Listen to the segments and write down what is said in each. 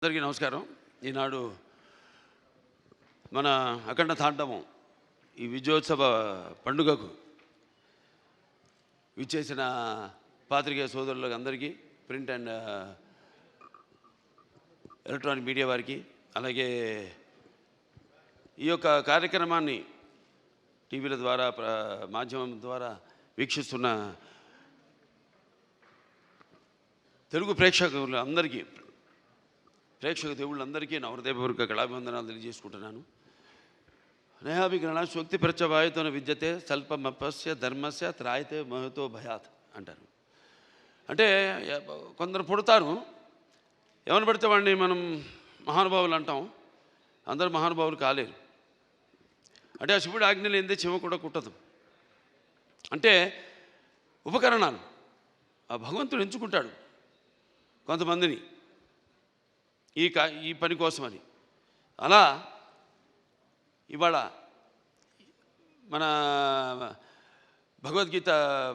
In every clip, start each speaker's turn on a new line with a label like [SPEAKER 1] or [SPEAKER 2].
[SPEAKER 1] అందరికీ నమస్కారం. ఈనాడు మన అఖండ తాండవం ఈ విజయోత్సవ పండుగకు విచ్చేసిన పాత్రికేయ సోదరులకు అందరికీ, ప్రింట్ అండ్ ఎలక్ట్రానిక్ మీడియా వారికి, అలాగే ఈ యొక్క కార్యక్రమాన్ని టీవీల ద్వారా మాధ్యమం ద్వారా వీక్షిస్తున్న తెలుగు ప్రేక్షకులు అందరికీ, ప్రేక్షక దేవుళ్ళందరికీ నా హృదయపూర్వక కళాభివందనాలు తెలియజేసుకుంటున్నాను. నేహాభిగ్రహణ శక్తి ప్రత్యవాయుతోన విద్యతే స్వల్పమపస్య ధర్మస్య త్రాయతే మహతో భయాత్ అంటారు. అంటే కొందరు పుడతారు, ఎవరిని పడితే వాడిని మనం మహానుభావులు అంటాం. అందరూ మహానుభావులు కాలేరు. అంటే ఆ శివుడు ఆజ్ఞ లేనిదే చెవ కూడా కుట్టదు. అంటే ఉపకరణాలు ఆ భగవంతుడు ఎంచుకుంటాడు కొంతమందిని ఈ పని కోసమని. అలా ఇవాళ మన భగవద్గీత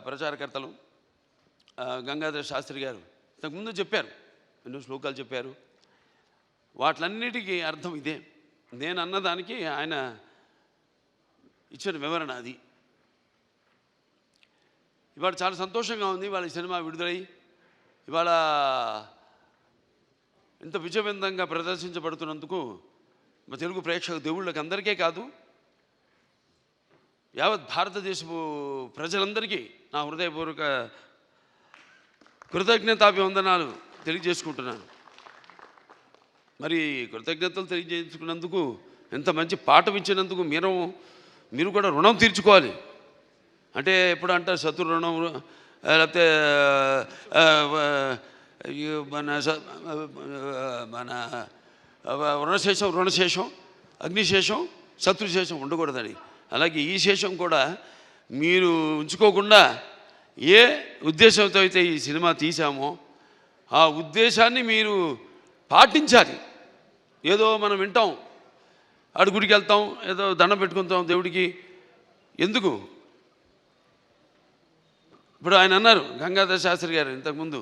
[SPEAKER 1] ప్రచారకర్తలు గంగాధర శాస్త్రి గారు ఇంతకుముందు చెప్పారు, ఎన్నో శ్లోకాలు చెప్పారు. వాటిలన్నిటికీ అర్థం ఇదే. నేను అన్నదానికి ఆయన ఇచ్చిన వివరణ అది. ఇవాళ చాలా సంతోషంగా ఉంది. ఇవాళ ఈ సినిమా విడుదలై ఇవాళ ఇంత విజయవంతంగా ప్రదర్శించబడుతున్నందుకు మా తెలుగు ప్రేక్షక దేవుళ్ళకి అందరికీ కాదు, యావత్ భారతదేశపు ప్రజలందరికీ నా హృదయపూర్వక కృతజ్ఞతాభివందనాలు తెలియజేసుకుంటున్నాను. మరి కృతజ్ఞతలు తెలియజేసుకున్నందుకు, ఎంత మంచి పాఠం ఇచ్చినందుకు మీరు కూడా రుణం తీర్చుకోవాలి. అంటే ఎప్పుడు అంటారు శత్రు రుణం, లేకపోతే మన రుణశేషం అగ్నిశేషం శత్రుశేషం ఉండకూడదని. అలాగే ఈ శేషం కూడా మీరు ఉంచుకోకుండా ఏ ఉద్దేశంతో అయితే ఈ సినిమా తీసామో ఆ ఉద్దేశాన్ని మీరు పాటించాలి. ఏదో మనం వింటాం, గుడికి వెళ్తాం, ఏదో దండం పెట్టుకుంటాం దేవుడికి. ఎందుకు? ఇప్పుడు ఆయన అన్నారు గంగాధర శాస్త్రి గారు ఇంతకుముందు,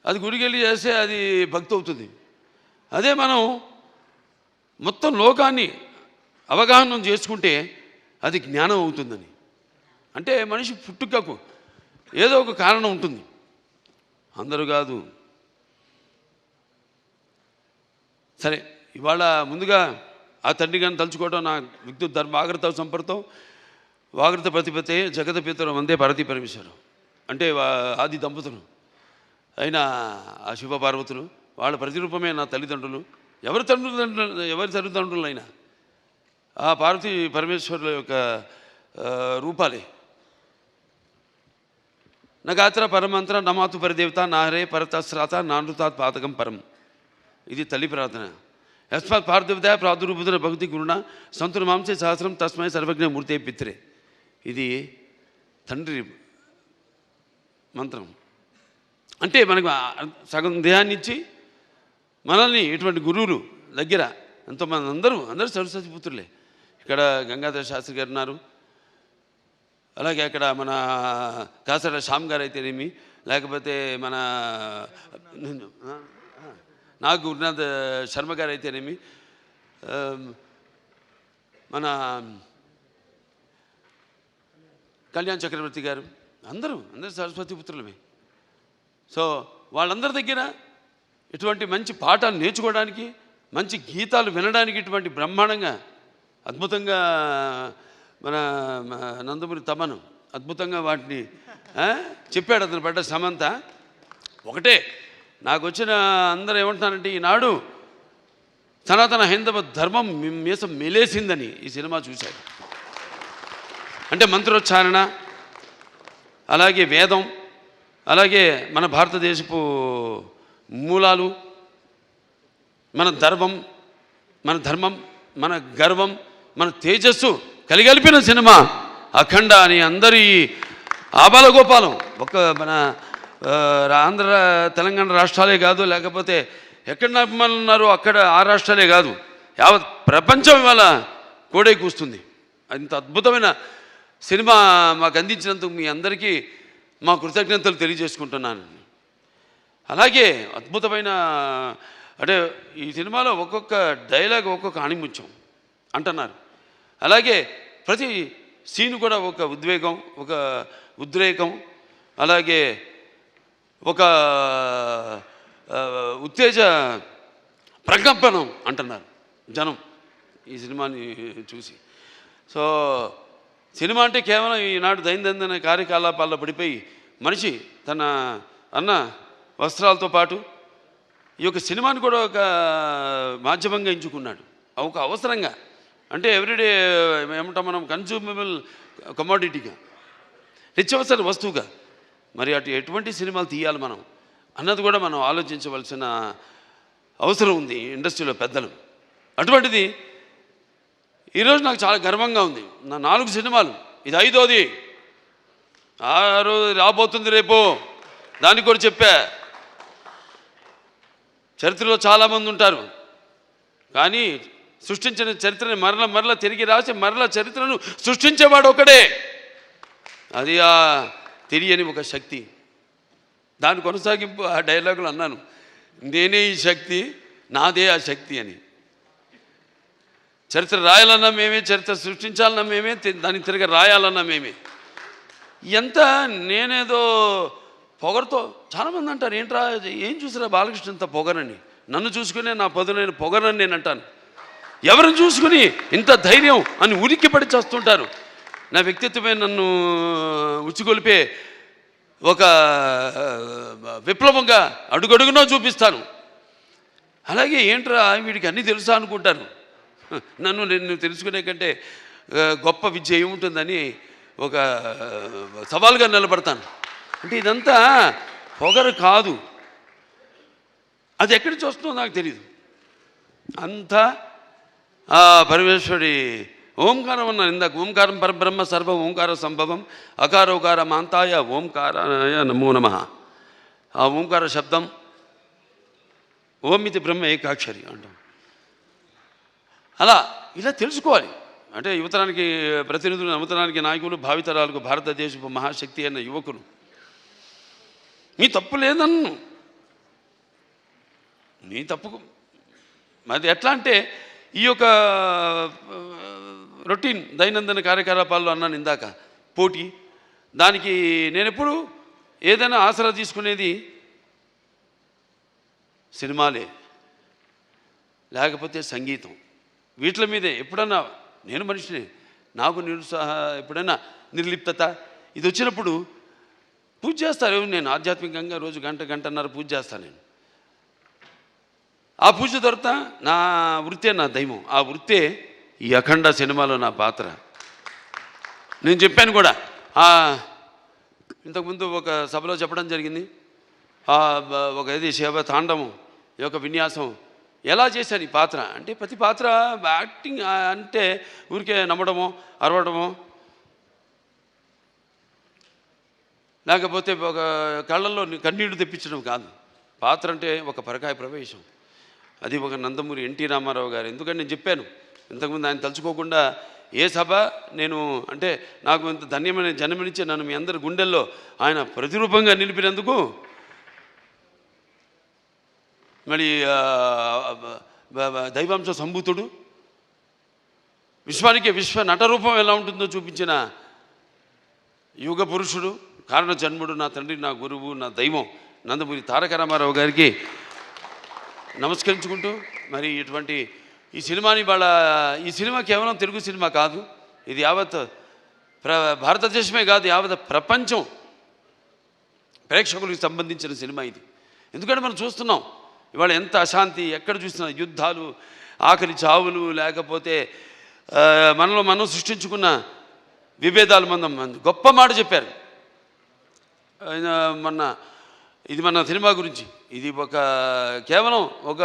[SPEAKER 1] అది గుడికి వెళ్ళి చేస్తే అది భక్తి అవుతుంది. అదే మనం మొత్తం లోకాన్ని అవగాహన చేసుకుంటే అది జ్ఞానం అవుతుందని. అంటే మనిషి పుట్టుకకు ఏదో ఒక కారణం ఉంటుంది, అందరూ కాదు. సరే, ఇవాళ ముందుగా ఆ తండ్రి గారిని తలుచుకోవడం నా విద్యుత్ ధర్మ ఆగ్రత సంపర్తం వాగ్రత ప్రతిపతే జగత పితరం వందే పార్వతీ పరమేశ్వరం. అంటే ఆది దంపతులు అయిన ఆ శివపార్వతులు, వాళ్ళ ప్రతిరూపమే నా తల్లిదండ్రులు. ఎవరి తల్లిదండ్రులైనా ఆ పార్వతీ పరమేశ్వరుల యొక్క రూపాలే. నగాత్ర పరమంత్ర నమాతు పరిదేవత నాహరే పరతశ్రాత నానృతాత్ పాతకం పరం. ఇది తల్లి ప్రార్థన. యస్మాత్ పార్థివదయ ప్రాదురూపుతున్న భక్తి గురుణ సంతుల మాంసే సహస్రం తస్మై సర్వజ్ఞ మూర్తే పిత్రే. ఇది తండ్రి మంత్రం. అంటే మనకు సగం దేహాన్ని ఇచ్చి మనల్ని ఇటువంటి గురువులు దగ్గర ఎంతోమంది, అందరూ సరస్వతి పుత్రులే. ఇక్కడ గంగాధర శాస్త్రి గారు ఉన్నారు, అలాగే అక్కడ మన కాసర శ్యామ్ గారు అయితేనేమి, లేకపోతే మన నాగ్ గురునాథ్ శర్మ గారు అయితేనేమి, మన కళ్యాణ్ చక్రవర్తి గారు, అందరూ సరస్వతి పుత్రులమే. సో వాళ్ళందరి దగ్గర ఇటువంటి మంచి పాఠాలు నేర్చుకోవడానికి, మంచి గీతాలు వినడానికి ఇటువంటి బ్రహ్మాండంగా అద్భుతంగా మన నందమూరి తమను అద్భుతంగా వాటిని చెప్పాడు. అతను పడ్డ శ్రమంతా ఒకటే. నాకు వచ్చిన అందరూ ఏమంటున్నారంటే, ఈనాడు సనాతన హైందవ ధర్మం మీసం మెలేసిందని ఈ సినిమా చూశాడు. అంటే మంత్రోచ్చారణ, అలాగే వేదం, అలాగే మన భారతదేశపు మూలాలు, మన ధర్మం, మన గర్వం, మన తేజస్సు కలిగలిపిన సినిమా అఖండ అని అందరి ఆబాలగోపాలం. మన ఆంధ్ర తెలంగాణ రాష్ట్రాలే కాదు, లేకపోతే ఎక్కడ అభిమానులు ఉన్నారో అక్కడ ఆ రాష్ట్రాలే కాదు, యావత్ ప్రపంచం ఇవాళ కోడే కూస్తుంది. అంత అద్భుతమైన సినిమా మాకు అందించినందుకు మీ అందరికీ మా కృతజ్ఞతలు తెలియజేసుకుంటున్నాను. అలాగే అద్భుతమైన అంటే ఈ సినిమాలో ఒక్కొక్క డైలాగ్ ఒక్కొక్క ఆణిముత్యం అంటున్నారు. అలాగే ప్రతి సీన్ కూడా ఒక ఉద్వేగం, ఒక ఉద్రేకం, అలాగే ఒక ఉత్తేజ ప్రకంపనం అంటున్నారు జనం ఈ సినిమాని చూసి. సో సినిమా అంటే కేవలం ఈనాడు దైనందిన కార్యకలాపాల్లో పడిపోయి మనిషి తన అన్న వస్త్రాలతో పాటు ఈ యొక్క సినిమాని కూడా ఒక మాధ్యమంగా ఎంచుకున్నాడు, ఒక అవసరంగా. అంటే ఎవ్రీడే ఏమంటాం మనం, కన్జ్యూమబుల్ కమోడిటీగా, నిత్యవసర వస్తువుగా. మరి ఎటువంటి సినిమాలు తీయాలి మనం అన్నది కూడా మనం ఆలోచించవలసిన అవసరం ఉంది ఇండస్ట్రీలో పెద్దలు. అటువంటిది ఈరోజు నాకు చాలా గర్వంగా ఉంది. నా 4 సినిమాలు, ఇది 5వది. 6 రాబోతుంది రేపు, దానికి కూడా చెప్పా. చరిత్రలో చాలామంది ఉంటారు, కానీ సృష్టించిన చరిత్రని మరల తిరిగి రాసి మరల చరిత్రను సృష్టించేవాడు ఒకడే. అది ఆ తెలియని ఒక శక్తి. దాని కొనసాగింపు ఆ డైలాగులు అన్నాను, నేనే ఈ శక్తి, నాదే ఆ శక్తి అని. చరిత్ర రాయాలన్నా మేమే, చరిత్ర సృష్టించాలన్నా మేమే, దాన్ని తిరిగి రాయాలన్నా మేమే. ఎంత నేనేదో పొగరుతో చాలామంది అంటారు, ఏంట్రా ఏం చూసిరా బాలకృష్ణ ఇంత పొగరని. నన్ను చూసుకునే నా పదునైన పొగరని నేను అంటాను. ఎవరిని చూసుకుని ఇంత ధైర్యం అని ఉలిక్కిపడి చేస్తుంటారు. నా వ్యక్తిత్వమే నన్ను ఉచ్చిగొలిపే ఒక విప్లవంగా అడుగడుగునో చూపిస్తాను. అలాగే ఏంట్రా వీడికి అన్నీ తెలుసా అనుకుంటాను. నేను తెలుసుకునే కంటే గొప్ప విద్య ఏముంటుందని ఒక సవాల్గా నిలబడతాను. అంటే ఇదంతా పొగరు కాదు, అది ఎక్కడి నుంచి వస్తుందో నాకు తెలియదు. అంతా ఆ పరమేశ్వరుడి ఓంకారం అన్నాను ఇందాక. ఓంకారం పరబ్రహ్మ సర్వ ఓంకార సంభవం అకారోకార మాంతాయ ఓంకారాయ నమో నమః. ఆ ఓంకార శబ్దం ఓమితి బ్రహ్మ ఏకాక్షరి అంటాం. అలా ఇలా తెలుసుకోవాలి. అంటే యువతరానికి ప్రతినిధులు, నవతరానికి నాయకులు, భావితరాలకు భారతదేశపు మహాశక్తి అయిన యువకులు. నీ తప్పు లేదన్ను, నీ తప్పుకు అది ఎట్లా అంటే ఈ యొక్క రొటీన్ దైనందిన కార్యకలాపాల్లో అన్నాను ఇందాక, పోటీ. దానికి నేను ఎప్పుడు ఏదైనా ఆసరా తీసుకునేది సినిమాలే, లేకపోతే సంగీతం. వీటి మీదే ఎప్పుడన్నా నేను మనిషిని, నాకు ఎప్పుడైనా నిర్లిప్తత ఇది వచ్చినప్పుడు పూజ చేస్తారు. నేను ఆధ్యాత్మికంగా రోజు గంటన్నర పూజ చేస్తాను. నేను ఆ పూజ తర్వాత నా వృత్తే నా దైవం. ఆ వృత్తే ఈ అఖండ సినిమాలో నా పాత్ర. నేను చెప్పాను కూడా, ఇంతకుముందు ఒక సభలో చెప్పడం జరిగింది. ఒక ఇది శివ తాండవం యొక్క విన్యాసం ఎలా చేశాను ఈ పాత్ర అంటే, ప్రతి పాత్ర యాక్టింగ్ అంటే ఊరికే నమ్మడమో అరవడమో, లేకపోతే ఒక కళ్ళల్లో కన్నీళ్లు తెప్పించడం కాదు. పాత్ర అంటే ఒక పరకాయ ప్రవేశం. అది ఒక నందమూరి ఎన్టీ రామారావు గారు. ఎందుకంటే నేను చెప్పాను ఇంతకుముందు, ఆయన తలుచుకోకుండా ఏ సభ నేను అంటే నాకు ఇంత ధన్యమైన జన్మనిచ్చే నన్ను మీ అందరి గుండెల్లో ఆయన ప్రతిరూపంగా నిలిపినందుకు, మరి దైవాంశ సంభూతుడు, విశ్వానికి విశ్వ నటరూపం ఎలా ఉంటుందో చూపించిన యుగ పురుషుడు, కారణ జన్ముడు, నా తండ్రి, నా గురువు, నా దైవం నందమూరి తారక రామారావు గారికి నమస్కరించుకుంటూ, మరి ఇటువంటి ఈ సినిమాని ఈ సినిమా కేవలం తెలుగు సినిమా కాదు, ఇది యావత్ భారతదేశమే కాదు, యావత్ ప్రపంచం ప్రేక్షకులకు సంబంధించిన సినిమా ఇది. ఎందుకంటే మనం చూస్తున్నాం ఇవాళ ఎంత అశాంతి, ఎక్కడ చూసినా యుద్ధాలు, ఆకలి చావులు, లేకపోతే మనలో మనం సృష్టించుకున్న విభేదాలు. గొప్ప మాట చెప్పారు ఇది మన సినిమా గురించి. ఇది కేవలం ఒక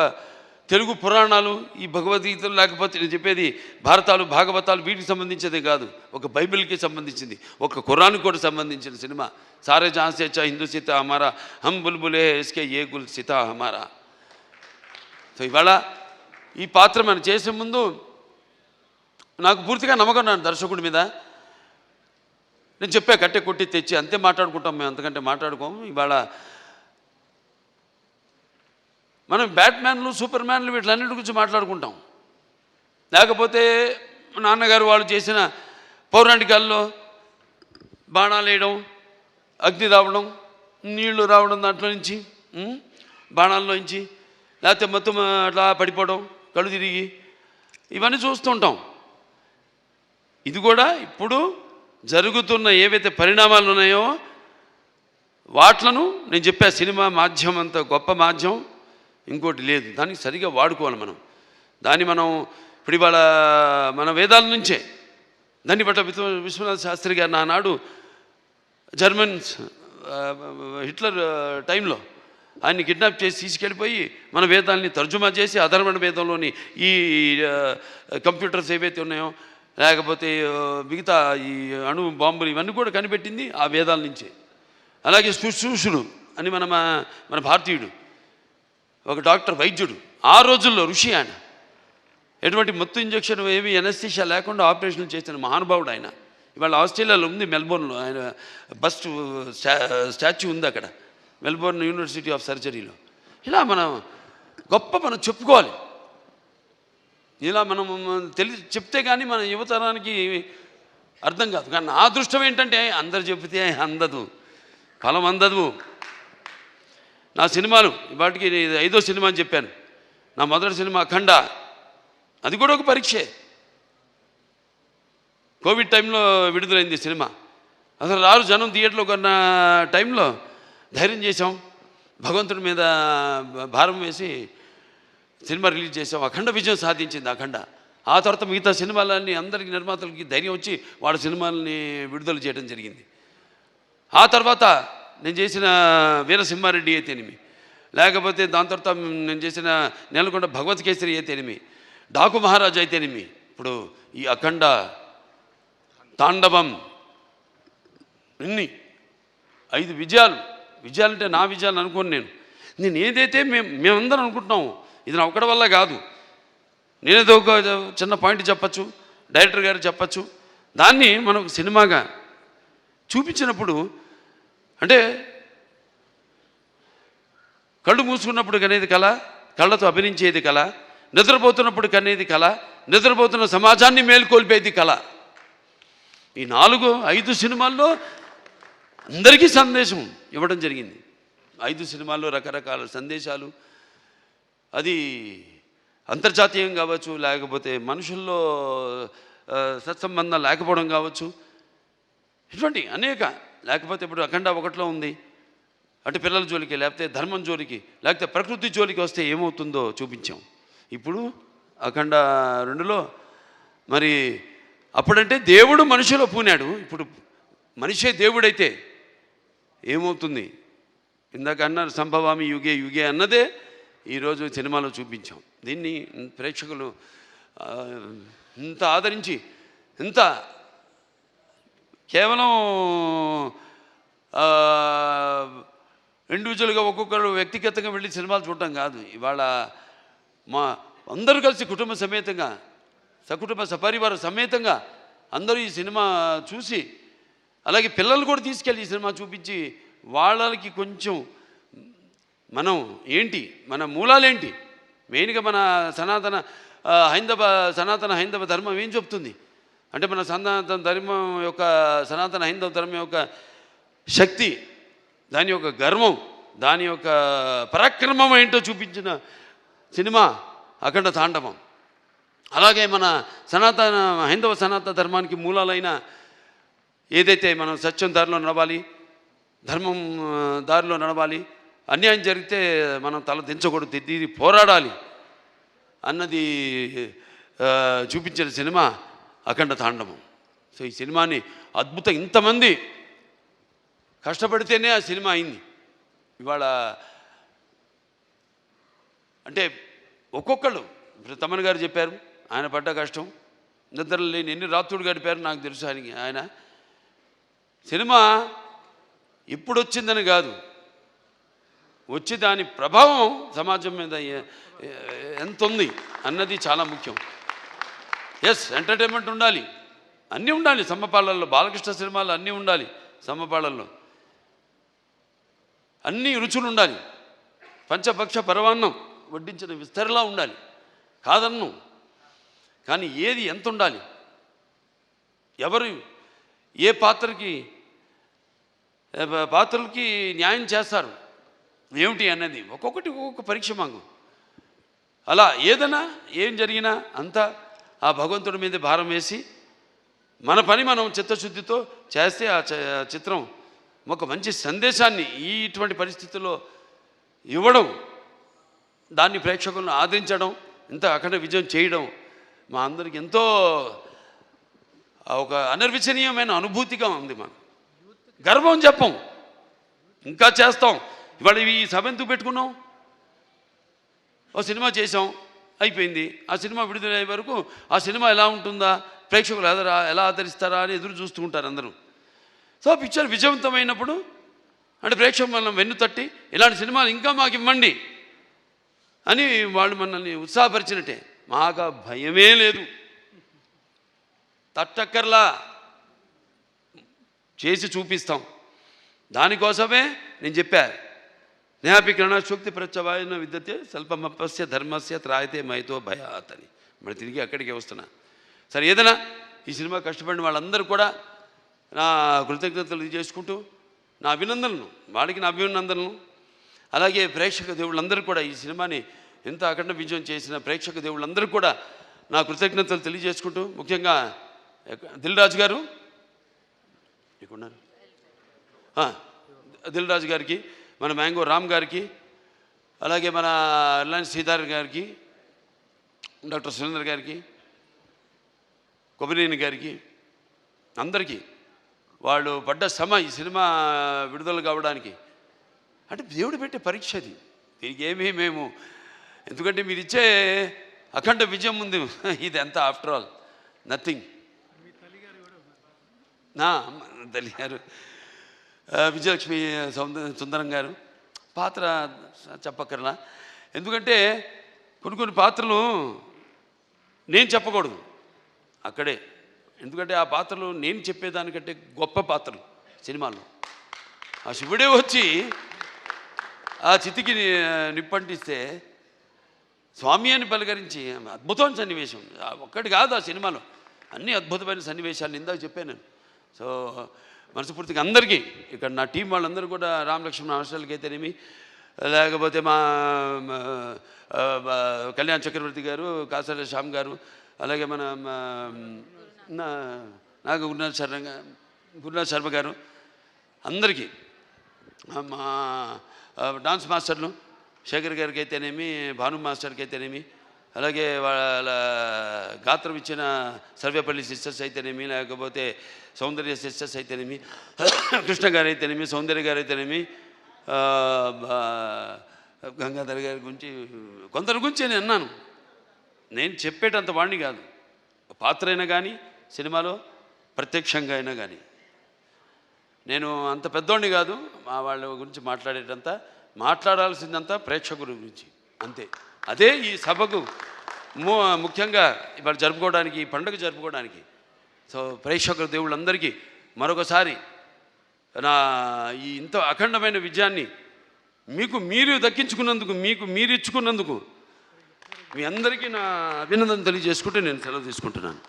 [SPEAKER 1] తెలుగు పురాణాలు, ఈ భగవద్గీతలు, లేకపోతే నేను చెప్పేది భారతాలు, భాగవతాలు, వీటికి సంబంధించేదే కాదు, ఒక బైబిల్కి సంబంధించింది, ఒక ఖురాన్కి కూడా సంబంధించిన సినిమా. సారే జహాं से अच्छा हिंदू सीता हमारा, हम बुलबुले इसके ये गुल सीता हमारा. సో ఇవాళ ఈ పాత్ర మనం చేసే ముందు నాకు పూర్తిగా నమ్మకం నా దర్శకుడి మీద. నేను చెప్పా, కట్టె కొట్టి తెచ్చి అంతే మాట్లాడుకుంటాం మేము, అంతకంటే మాట్లాడుకోము. ఇవాళ మనం బ్యాట్మ్యాన్లు, సూపర్ మ్యాన్లు వీటిలన్నిటి గురించి మాట్లాడుకుంటాం. లేకపోతే నాన్నగారు వాళ్ళు చేసిన పౌరాణికాల్లో బాణాలు వేయడం, అగ్ని రావడం, నీళ్లు రావడం, దాంట్లో నుంచి బాణాల్లో నుంచి, లేకపోతే మొత్తం అట్లా పడిపోవడం, కళ్ళు తిరిగి, ఇవన్నీ చూస్తుంటాం. ఇది కూడా ఇప్పుడు జరుగుతున్న ఏవైతే పరిణామాలు ఉన్నాయో వాట్లను నేను చెప్పా. సినిమా మాధ్యమం అంత గొప్ప మాధ్యమం ఇంకోటి లేదు. దానికి సరిగా వాడుకోవాలి మనం. దాన్ని మనం ఇప్పుడు ఇవాళ మన వేదాల నుంచే దాన్ని బట్ట విశ్వనాథ శాస్త్రి గారు నానాడు జర్మన్స్ హిట్లర్ టైంలో ఆయన్ని కిడ్నాప్ చేసి తీసుకెళ్ళిపోయి మన వేదాలని తర్జుమా చేసి అధర్వణ వేదంలోని ఈ కంప్యూటర్స్ ఏవైతే ఉన్నాయో, లేకపోతే మిగతా ఈ అణు బాంబులు ఇవన్నీ కూడా కనిపెట్టింది ఆ వేదాల నుంచే. అలాగే శుశ్రూషుడు అని మన భారతీయుడు ఒక డాక్టర్, వైద్యుడు, ఆ రోజుల్లో ఋషి ఆయన. ఎటువంటి మత్తు ఇంజక్షన్ ఏమి ఎనస్థీషియా లేకుండా ఆపరేషన్లు చేసిన మహానుభావుడు ఆయన. ఇవాళ ఆస్ట్రేలియాలో ఉంది, మెల్బోర్న్లో ఆయన బస్ట్ స్టాచ్యూ ఉంది అక్కడ, మెల్బోర్న్ యూనివర్సిటీ ఆఫ్ సర్జరీలో. ఇలా మనం చెప్పుకోవాలి. ఇలా మనం చెప్తే కానీ మన యువతరానికి అర్థం కాదు. కానీ నా అదృష్టం ఏంటంటే అందరు చెబితే అందదు, ఫలం అందదు. నా సినిమాలు వాటికి 5వ సినిమా అని చెప్పాను. నా మొదటి సినిమా అఖండ, అది కూడా ఒక పరీక్షే. కోవిడ్ టైంలో విడుదలైంది సినిమా. అసలు రారు జనం థియేటర్లో కొన్న టైంలో ధైర్యం చేసాం, భగవంతుడి మీద భారం వేసి సినిమా రిలీజ్ చేసాం. అఖండ విజయం సాధించింది అఖండ. ఆ తర్వాత మిగతా సినిమాలన్నీ అందరికీ నిర్మాతలకి ధైర్యం వచ్చి వాళ్ళ సినిమాలని విడుదల చేయడం జరిగింది. ఆ తర్వాత నేను చేసిన వీరసింహారెడ్డి అయితేనేమి, లేకపోతే దాని తర్వాత నేను చేసిన నేలకొండ భగవత్ కేసరి అయితేనేమి, డాకు మహారాజు అయితేనేమి, ఇప్పుడు ఈ అఖండ, తాండవం, ఇన్ని 5 విజయాలంటే నా విజయాలు అనుకోను. నేను ఏదైతే మేమందరం అనుకుంటున్నాము ఇది నా ఒక్కడి వల్ల కాదు. నేనేదో ఒక చిన్న పాయింట్ చెప్పచ్చు, డైరెక్టర్ గారు చెప్పచ్చు, దాన్ని మనకు సినిమాగా చూపించినప్పుడు అంటే కళ్ళు మూసుకున్నప్పుడు కనేది కళ, కళ్ళతో అభినయించేది కళ, నిద్రపోతున్నప్పుడు కనేది కళ, నిద్రపోతున్న సమాజాన్ని మేల్కొల్పేది కళ. ఈ 4-5 సినిమాల్లో అందరికీ సందేశం ఇవ్వడం జరిగింది. 5 సినిమాల్లో రకరకాల సందేశాలు. అది అంతర్జాతీయం కావచ్చు, లేకపోతే మనుషుల్లో సత్సంబంధం లేకపోవడం కావచ్చు, ఇటువంటి అనేక. లేకపోతే ఇప్పుడు అఖండ 1లో ఉంది, అటు పిల్లల జోలికి, లేకపోతే ధర్మం జోలికి, లేకపోతే ప్రకృతి జోలికి వస్తే ఏమవుతుందో చూపించాం. ఇప్పుడు అఖండ 2లో మరి అప్పుడంటే దేవుడు మనిషిలో పూనాడు, ఇప్పుడు మనిషే దేవుడైతే ఏమవుతుంది? ఇందాక అన్నారు సంభవామి యుగే యుగే అన్నదే ఈరోజు సినిమాలో చూపించాం. దీన్ని ప్రేక్షకులు ఇంత ఆదరించి, ఇంత కేవలం ఇండివిజువల్గా ఒక్కొక్కరు వ్యక్తిగతంగా వెళ్ళి సినిమాలు చూడటం కాదు. ఇవాళ మా అందరూ కలిసి కుటుంబ సమేతంగా, సకుటుంబ సపరివార సమేతంగా అందరూ ఈ సినిమా చూసి, అలాగే పిల్లలు కూడా తీసుకెళ్ళి ఈ సినిమా చూపించి వాళ్ళకి కొంచెం మనం ఏంటి, మన మూలాలేంటి, మెయిన్గా మన సనాతన హైందవ ధర్మం ఏం చెప్తుంది అంటే, మన సనాతన ధర్మం యొక్క సనాతన హైందవ ధర్మం యొక్క శక్తి, దాని యొక్క గర్వం, దాని యొక్క పరాక్రమం ఏంటో చూపించిన సినిమా అఖండ తాండవం. అలాగే మన హైందవ సనాతన ధర్మానికి మూలాలైన ఏదైతే మనం సత్యం దారిలో నడవాలి, ధర్మం దారిలో నడవాలి, అన్యాయం జరిగితే మనం తల దించకూడదు, తిరిగి పోరాడాలి అన్నది చూపించిన సినిమా అఖండ తాండవం. సో ఈ సినిమాని అద్భుతం, ఇంతమంది కష్టపడితేనే ఆ సినిమా అయింది. ఇవాళ అంటే ఒక్కొక్కళ్ళు, ఇప్పుడు తమన్ గారు చెప్పారు ఆయన పడ్డ కష్టం, నిద్ర లేని ఎన్ని రాత్రులు గడిపారు నాకు తెలుసు. ఆయన సినిమా ఇప్పుడు వచ్చిందని కాదు, వచ్చి దాని ప్రభావం సమాజం మీద ఎంత ఉంది అన్నది చాలా ముఖ్యం. ఎస్, ఎంటర్టైన్మెంట్ ఉండాలి, అన్నీ ఉండాలి. సమ్మపాళ్ళల్లో బాలకృష్ణ సినిమాలు అన్నీ ఉండాలి, సమ్మపాళ్ళల్లో అన్నీ రుచులు ఉండాలి. పంచభక్ష పరవాన్నం వడ్డించిన విస్తరలా ఉండాలి, కాదన్ను. కానీ ఏది ఎంత ఉండాలి, ఎవరు ఏ పాత్రలకి న్యాయం చేస్తారు ఏమిటి అన్నది ఒక్కొక్కటి ఒక్కొక్క పరీక్ష మాకు. అలా ఏదైనా ఏం జరిగినా అంతా ఆ భగవంతుడి మీద భారం వేసి మన పని మనం చిత్తశుద్ధితో చేస్తే ఆ చిత్రం ఒక మంచి సందేశాన్ని ఇటువంటి పరిస్థితుల్లో ఇవ్వడం, దాన్ని ప్రేక్షకులను ఆదరించడం, ఇంత అఖండ విజయం చేయడం మా అందరికి ఎంతో ఒక అనిర్వచనీయమైన అనుభూతిగా ఉంది. మాకు గర్వం చెప్పం, ఇంకా చేస్తాం. ఇవాళ ఈ సభ ఎందుకు పెట్టుకున్నాం? ఓ సినిమా చేసాం, అయిపోయింది. ఆ సినిమా విడుదలయ్యే వరకు ఆ సినిమా ఎలా ఉంటుందా, ప్రేక్షకులు ఎలా ఆదరిస్తారా అని ఎదురు చూస్తూ ఉంటారు అందరూ. సో పిక్చర్ విజయవంతమైనప్పుడు అంటే ప్రేక్షకులు మనం వెన్ను తట్టి ఇలాంటి సినిమాలు ఇంకా మాకు ఇవ్వండి అని వాళ్ళు మనల్ని ఉత్సాహపరిచినట్టే. మాకు భయమే లేదు, తట్టక్కర్లా, చేసి చూపిస్తాం. దానికోసమే నేను చెప్పా, నేహాపి కిరణశోక్తి ప్రత్యవాయన విద్యతే స్వల్పమపస్య ధర్మస్య త్రాయతే మైతో భయాత్ అని. మరి తిరిగి అక్కడికే వస్తున్నా. సరే, ఏదైనా ఈ సినిమా కష్టపడిన వాళ్ళందరూ కూడా నా కృతజ్ఞతలు చేసుకుంటూ నా అభినందనలు, వాడికి నా అభినందనలు, అలాగే ప్రేక్షక దేవుళ్ళందరూ కూడా ఈ సినిమాని ఎంత అఖండ విజయం చేసిన ప్రేక్షక దేవుళ్ళందరూ కూడా నా కృతజ్ఞతలు తెలియజేసుకుంటూ, ముఖ్యంగా దిల్ రాజు గారు ఇక్కడున్నారు, దిల్ రాజు గారికి, మన మ్యాంగో రామ్ గారికి, అలాగే మన రిలయన్స్ సీతార్ గారికి, డాక్టర్ సురేందర్ గారికి, కొబ్బరినేని గారికి, అందరికీ వాళ్ళు పడ్డ శ్రమ ఈ సినిమా విడుదల కావడానికి అంటే దేవుడు పెట్టే పరీక్ష అది. దీనికి ఏమీ మేము, ఎందుకంటే మీరు ఇచ్చే అఖండ విజయం ముందు ఇది ఎంత ఆఫ్టర్ ఆల్ నథింగ్. నా తల్లి గారు విజయలక్ష్మి సుందరం గారు పాత్ర చెప్పక్కర్లా, ఎందుకంటే కొన్ని పాత్రలు నేను చెప్పకూడదు అక్కడే, ఎందుకంటే ఆ పాత్రలు నేను చెప్పేదానికంటే గొప్ప పాత్రలు సినిమాల్లో. ఆ శివుడే వచ్చి ఆ చితికి నిప్పంటిస్తే స్వామి అని పలకరించి అద్భుతమైన సన్నివేశం ఒక్కటి కాదు, ఆ సినిమాలో అన్ని అద్భుతమైన సన్నివేశాలు ఇందాక చెప్పాను నేను. సో మనస్ఫూర్తిగా అందరికీ, ఇక్కడ నా టీం వాళ్ళందరూ కూడా, రామ్ లక్ష్మణ్ హాస్టల్కి అయితేనేమి, లేకపోతే మా కళ్యాణ్ చక్రవర్తి గారు, కాసాల శ్యామ్ గారు, అలాగే మన నాగ గురునాథ్ శర్మ గారు, అందరికీ, మా డాన్స్ మాస్టర్లు శేఖర్ గారికి అయితేనేమి, భాను మాస్టర్కి అయితేనేమి, అలాగే వాళ్ళ గాత్రం ఇచ్చిన సర్వేపల్లి సిస్టర్స్ అయితేనేమి, లేకపోతే సౌందర్య సిస్టర్స్ అయితేనేమి, కృష్ణ గారు అయితేనేమి, సౌందర్య గారు అయితేనేమి, గంగాధర్ గారి గురించి, కొందరి గురించి నేను అన్నాను. నేను చెప్పేటంత వాడిని కాదు, పాత్ర అయినా కానీ సినిమాలో ప్రత్యక్షంగా అయినా కానీ నేను అంత పెద్దోడిని కాదు. మా వాళ్ళ గురించి మాట్లాడాల్సిందంతా ప్రేక్షకుల గురించి అంతే. అదే ఈ సభకు ముఖ్యంగా ఇవాళ జరుపుకోవడానికి, ఈ పండుగ జరుపుకోవడానికి. సో ప్రేక్షకుల దేవుళ్ళందరికీ మరొకసారి నా ఈ ఇంత అఖండమైన విజయాన్ని మీకు మీరు దక్కించుకున్నందుకు, మీకు మీరు ఇచ్చుకున్నందుకు మీ అందరికీ నా అభినందన తెలియజేసుకుంటూ నేను సెలవు తీసుకుంటున్నాను.